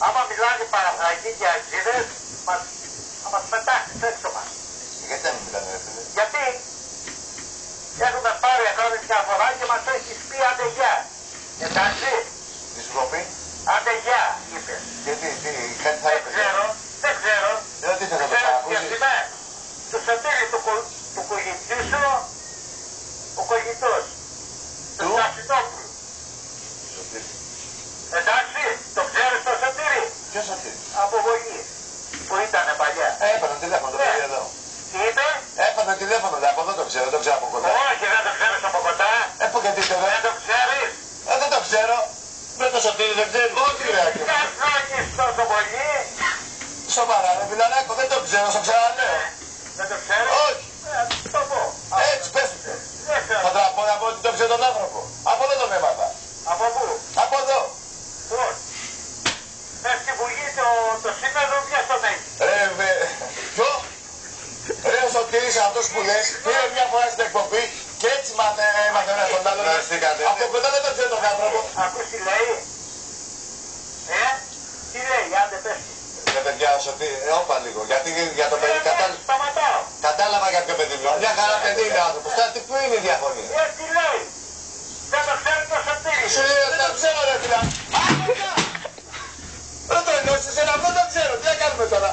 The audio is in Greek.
Άμα μιλάνε παραφραγοί και αξίδες, θα μας πετάξεις έξω μας. Γιατί δεν μιλάνε, ρε φίλε? Γιατί έχουμε πάρει ακόμη μια φορά και μας έχεις πει άντε γεια. Εντάξει. Τι σου έχω πει? Άντε γεια, είπες. Γιατί, κάτι θα Δεν είπες? ξέρω, δεν ξέρω. Τι θα το ξανακούσεις? Του Σωτήρη του κογητή σου, ο κογητός. Του Σασινόπουλου. Εντάξει, το ξέρεις το Σωτήρη? Ποιος Σωτήρη? Από Βολή, που ήτανε παλιά. Έπαιρνα τηλέφωνο το παιδί εδώ. Τι είπε? Έπαιρνα τηλέφωνο, από εδώ το ξέρω, δεν το ξέρω από κοντά. Όχι, δεν το ξέρεις από κοντά. Πού και τι τώρα? Δεν το ξέρεις. Δεν το ξέρω. Με το Σωτήρη δεν ξέρει. Όχι, ρε Άκη. Καθόλου τόσο πολύ. Σοβαρά, ρε Φιλανάκο, δεν το ξέρω, στο ξαναλέω. Δεν το ξέρεις. Όχι. Το πω. Έτσι, πες του. Δεν ξέρω. Θα τραπώ να πω ότι το ξέρω τον άνθρωπο. Από εδώ τον έμαθα. Από πού? Από εδώ. Πώς? Μες στη Βουλή το σύνολο ποιος τον έχει? Ποιο? Ρε ο Σωτήρης αυτός που λες, πήρε μια φορά στην εκπομπή και έτσι έμαθε ένα τον άλλο. Από κοντά δεν το ξέρω τον άνθρωπο. Ακούς τι λέει? Τι λέει, άντε πες. Ρε παιδιά, ο Σωτήρης, όπα λίγο, γιατί για το παιδί Σταματάω. κατάλαβα για ποιο παιδί μιλάω. Μια χαρά παιδί είναι άνθρωπος. Κάτι πού είναι η διαφωνία? Τι λέει? Δεν το ξέρει το Σωτήρη. Σου λέει δεν το ξέρω ρε φίλα. Δεν το εννοείς εσένα, δεν το ξέρω. Τι θα κάνουμε τώρα?